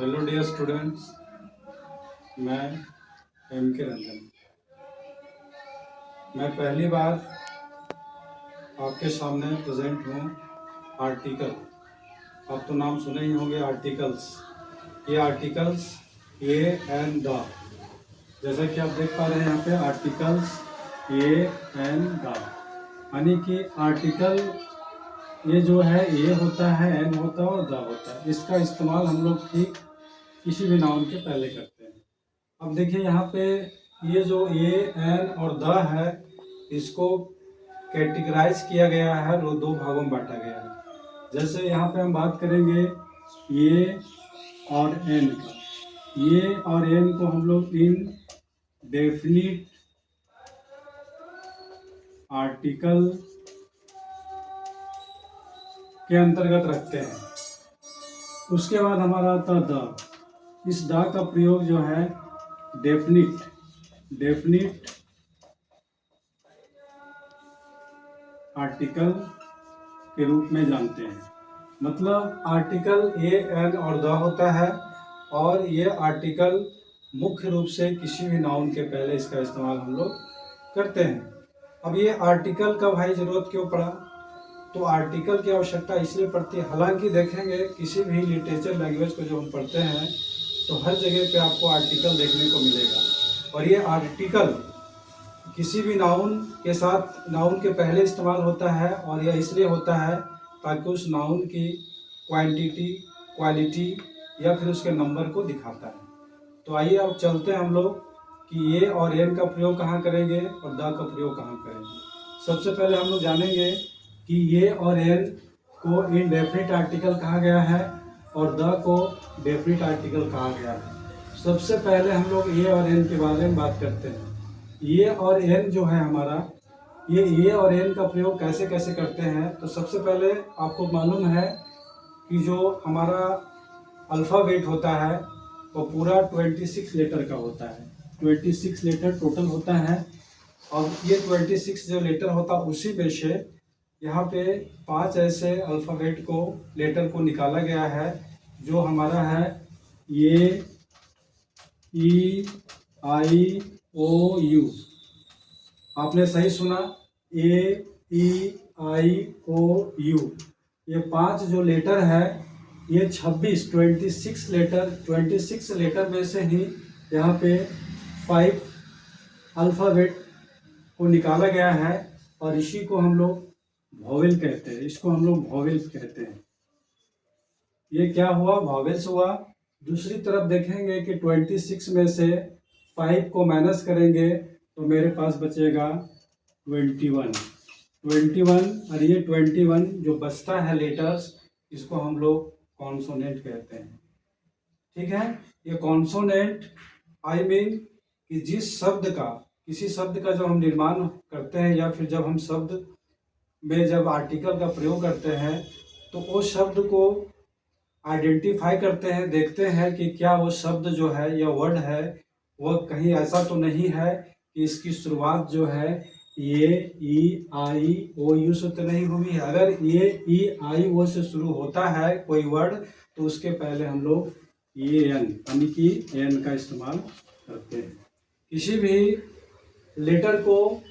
Hello dear students, मैं M के रंजन। मैं पहली बार आपके सामने प्रेजेंट हूँ। आर्टिकल, आप तो नाम सुने ही होंगे आर्टिकल्स। ये आर्टिकल्स ए एंड द, जैसा कि आप देख पा रहे हैं यहाँ पे आर्टिकल्स ए एंड द, यानी कि आर्टिकल ये जो है ए होता है, एन होता है और द होता है। इसका इस्तेमाल हम लोग ठीक किसी भी नाउन के पहले करते हैं। अब देखिए यहाँ पे ये जो ए एन और द है, इसको कैटेगराइज किया गया है, वो दो भागों में बांटा गया है। जैसे यहाँ पे हम बात करेंगे ये और एन का। ये और एन को हम लोग इन डेफिनिट आर्टिकल के अंतर्गत रखते हैं। उसके बाद हमारा आता है द। इस द का प्रयोग जो है डेफिनिट आर्टिकल के रूप में जानते हैं। मतलब आर्टिकल ए एन और द होता है, और ये आर्टिकल मुख्य रूप से किसी भी नाउन के पहले इसका इस्तेमाल हम लोग करते हैं। अब ये आर्टिकल का भाई जरूरत क्यों पड़ा? तो आर्टिकल की आवश्यकता इसलिए पड़ती है, हालांकि देखेंगे किसी भी लिटरेचर लैंग्वेज को जो हम पढ़ते हैं तो हर जगह पे आपको आर्टिकल देखने को मिलेगा, और ये आर्टिकल किसी भी नाउन के साथ, नाउन के पहले इस्तेमाल होता है, और यह इसलिए होता है ताकि उस नाउन की क्वांटिटी, क्वालिटी या फिर उसके नंबर को दिखाता है। तो आइए अब चलते हैं हम लोग कि ये और एन का प्रयोग कहाँ करेंगे और द का प्रयोग कहाँ करेंगे। सबसे पहले हम लोग जानेंगे कि ये और एन को इनडेफिनिट आर्टिकल कहा गया है और द को डेफिनिट आर्टिकल कहा गया है। सबसे पहले हम लोग ये और एन के बारे में बात करते हैं। ये और एन जो है हमारा, ये और एन का प्रयोग कैसे कैसे करते हैं। तो सबसे पहले आपको मालूम है कि जो हमारा अल्फ़ाबेट होता है वो पूरा 26 लेटर का होता है। 26 लेटर टोटल होता है, और ये 26 जो लेटर होता है उसी में से यहाँ पे 5 ऐसे अल्फ़ाबेट को, लेटर को निकाला गया है, जो हमारा है ये ई आई ओ यू। आपने सही सुना, ए ई आई ओ यू। ये 5 जो लेटर है, ये 26 लेटर में से ही यहाँ पे 5 अल्फ़ाबेट को निकाला गया है, और इसी को हम लोग वॉवेल कहते हैं। इसको हम लोग वॉवेल्स कहते हैं। ये क्या हुआ? वॉवेल्स हुआ। दूसरी तरफ देखेंगे कि 26 में से 5 को माइनस करेंगे तो मेरे पास बचेगा 21। और ये 21 जो बचता है लेटर्स, इसको हम लोग कॉन्सोनेंट कहते हैं। ठीक है, ये कॉन्सोनेंट आई मीन कि जिस शब्द का, किसी शब्द का जब हम निर्माण करते हैं या फिर जब हम शब्द में जब आर्टिकल का प्रयोग करते हैं तो उस शब्द को आइडेंटिफाई करते हैं, देखते हैं कि क्या वो शब्द जो है या वर्ड है वह कहीं ऐसा तो नहीं है कि इसकी शुरुआत जो है ये ई आई ओ यू से तो नहीं हुई है। अगर ये ई आई ओ से शुरू होता है कोई वर्ड तो उसके पहले हम लोग ये एन, यानी कि एन का इस्तेमाल करते हैं। किसी भी लेटर को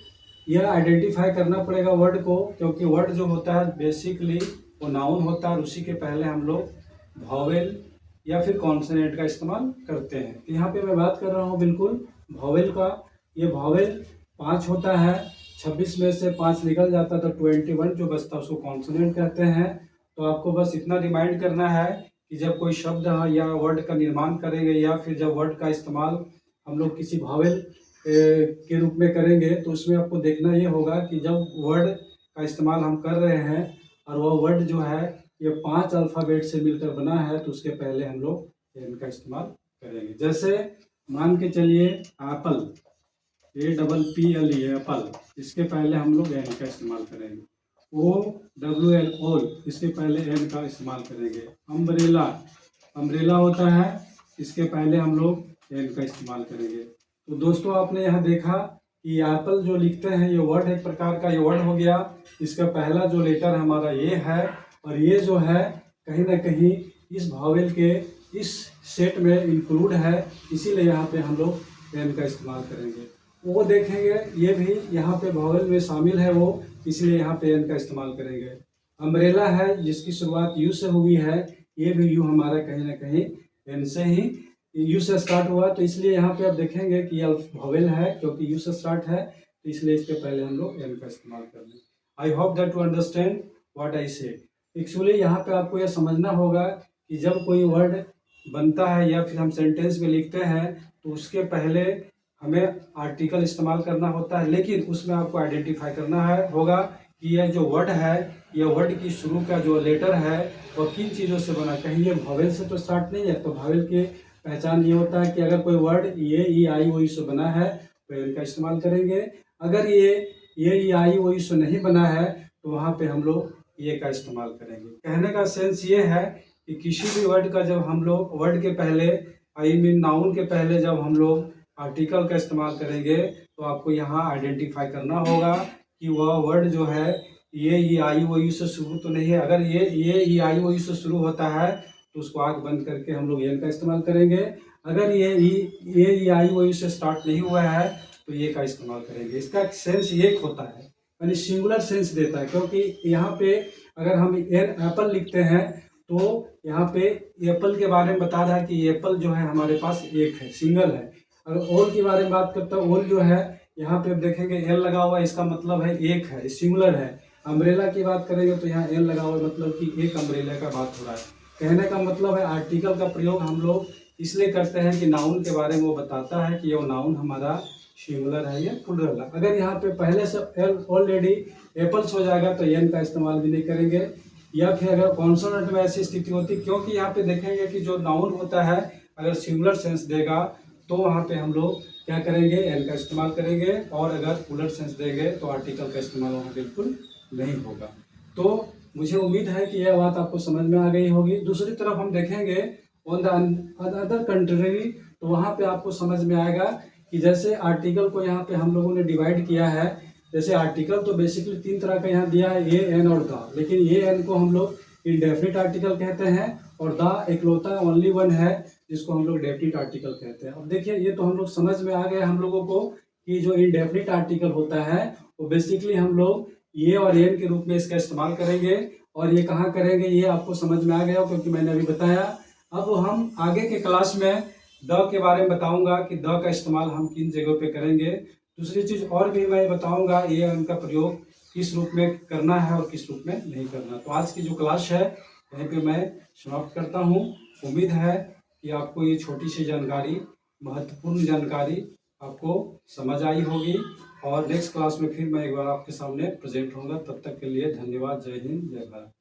यह आइडेंटिफाई करना पड़ेगा वर्ड को, क्योंकि वर्ड जो होता है बेसिकली वो नाउन होता है, और उसी के पहले हम लोग वॉवेल या फिर कॉन्सोनेंट का इस्तेमाल करते हैं। तो यहाँ पे मैं बात कर रहा हूँ बिल्कुल वॉवेल का। ये वॉवेल 5 होता है, 26 में से 5 निकल जाता है तो 21 जो बचता है उसको कॉन्सोनेंट कहते हैं। तो आपको बस इतना रिमाइंड करना है कि जब कोई शब्द या वर्ड का निर्माण करेंगे या फिर जब वर्ड का इस्तेमाल हम लोग किसी वॉवेल के रूप में करेंगे तो उसमें आपको देखना ये होगा कि जब वर्ड का इस्तेमाल हम कर रहे हैं और वह वर्ड जो है ये 5 अल्फ़ाबेट से मिलकर बना है तो उसके पहले हम लोग एन का इस्तेमाल करेंगे। जैसे मान के चलिए एप्पल, APPLE एप्पल, इसके पहले हम लोग एन का इस्तेमाल करेंगे। OWL ओल, इसके पहले एन का इस्तेमाल करेंगे। अम्ब्रेला होता है, इसके पहले हम लोग एन का इस्तेमाल करेंगे। तो दोस्तों आपने यहाँ देखा कि एप्पल जो लिखते हैं ये वर्ड एक प्रकार का ये वर्ड हो गया। इसका पहला जो लेटर हमारा ये है, और ये जो है कहीं ना कहीं इस वॉवेल के इस सेट में इंक्लूड है, इसीलिए यहाँ पे हम लोग एन का इस्तेमाल करेंगे। वो देखेंगे ये भी यहाँ पे वॉवेल में शामिल है वो, इसलिए यहाँ पे एन का इस्तेमाल करेंगे। अम्ब्रेला है जिसकी शुरुआत यू से हुई है, ये भी यू हमारा कहीं ना कहीं एन से ही यू से स्टार्ट हुआ, तो इसलिए यहाँ पे आप देखेंगे कि ये वॉवेल है क्योंकि यू से स्टार्ट है, तो इसलिए इसके पहले हम लोग एन का इस्तेमाल कर लें। I hope that to understand what I say. Actually यहाँ पे आपको यह समझना होगा कि जब कोई वर्ड बनता है या फिर हम सेंटेंस में लिखते हैं तो उसके पहले हमें आर्टिकल इस्तेमाल करना होता है, लेकिन उसमें आपको आइडेंटिफाई करना होगा कि यह जो वर्ड है, यह वर्ड की शुरू का जो लेटर है वह किन चीज़ों से बना। कहीं ये वॉवेल से तो स्टार्ट नहीं है, तो वॉवेल की पहचान ये होता है कि अगर कोई वर्ड ये ई आई ओ यू से बना है तो एन का इस्तेमाल करेंगे। अगर ये ई आई ओ यू से नहीं बना है तो वहाँ पे हम लोग ये का इस्तेमाल करेंगे। कहने का सेंस ये है कि किसी भी वर्ड का जब हम लोग वर्ड के पहले आई मीन नाउन के पहले जब हम लोग आर्टिकल का इस्तेमाल करेंगे तो आपको यहाँ आइडेंटिफाई करना होगा कि वह वर्ड जो है ये ई आई ओ यू से शुरू तो नहीं है। अगर ये ई आई ओ यू से शुरू होता है तो उसको आँख बंद करके हम लोग एन का इस्तेमाल करेंगे। अगर ये ई आई ओ यू से स्टार्ट नहीं हुआ है तो ये का इस्तेमाल करेंगे। इसका सेंस ये होता है, यानी सिंगुलर सेंस देता है, क्योंकि यहाँ पे अगर हम एन एप्पल लिखते हैं तो यहाँ पे एप्पल के बारे में बता रहा है कि एप्पल जो है हमारे पास एक है, सिंगल है। अगर ओल की बारे में बात करता हूँ, ओल जो है यहाँ पे आप देखेंगे एल लगा हुआ है, इसका मतलब है एक है, सिंगुलर है। अम्ब्रेला की बात करेंगे तो यहाँ एल लगा हुआ है, मतलब कि एक अम्ब्रेला का बात हो रहा है। कहने का मतलब है आर्टिकल का प्रयोग हम लोग इसलिए करते हैं कि नाउन के बारे में वो बताता है कि वो नाउन हमारा सिंगुलर है या प्लूरल है। अगर यहाँ पे पहले से ऑलरेडी एप्पल्स हो जाएगा तो एन का इस्तेमाल भी नहीं करेंगे। या फिर अगर कॉन्सोनेंट में ऐसी स्थिति होती, क्योंकि यहाँ पे देखेंगे कि जो नाउन होता है अगर सिंगुलर सेंस देगा तो वहाँ पे हम लोग क्या करेंगे, एन का इस्तेमाल करेंगे, और अगर प्लूरल सेंस देंगे तो आर्टिकल का इस्तेमाल वहाँ बिल्कुल नहीं होगा। तो मुझे उम्मीद है कि यह बात आपको समझ में आ गई होगी। दूसरी तरफ हम देखेंगे ऑन द अदर कंट्री, तो वहाँ पे आपको समझ में आएगा कि जैसे आर्टिकल को यहाँ पे हम लोगों ने डिवाइड किया है। जैसे आर्टिकल तो बेसिकली तीन तरह का यहाँ दिया है, ए एन और द, लेकिन ए एन को हम लोग इंडेफिनिट आर्टिकल कहते हैं और द इकलौता ओनली वन है जिसको हम लोग डेफिनिट आर्टिकल कहते हैं। अब देखिए ये तो हम लोग समझ में आ गए हम लोगों को कि जो इंडेफिनिट आर्टिकल होता है वो बेसिकली हम लोग ये और एन के रूप में इसका इस्तेमाल करेंगे। और ये कहाँ करेंगे ये आपको समझ में आ गया क्योंकि मैंने अभी बताया। अब हम आगे के क्लास में द के बारे में बताऊंगा कि द का इस्तेमाल हम किन जगहों पे करेंगे। दूसरी चीज़ और भी मैं बताऊंगा ये उनका प्रयोग किस रूप में करना है और किस रूप में नहीं करना। तो आज की जो क्लास है यहीं पे मैं समाप्त करता हूँ। उम्मीद है कि आपको ये छोटी सी जानकारी, महत्वपूर्ण जानकारी आपको समझ आई होगी, और नेक्स्ट क्लास में फिर मैं एक बार आपके सामने प्रेजेंट होऊंगा। तब तक के लिए धन्यवाद। जय हिंद, जय भारत।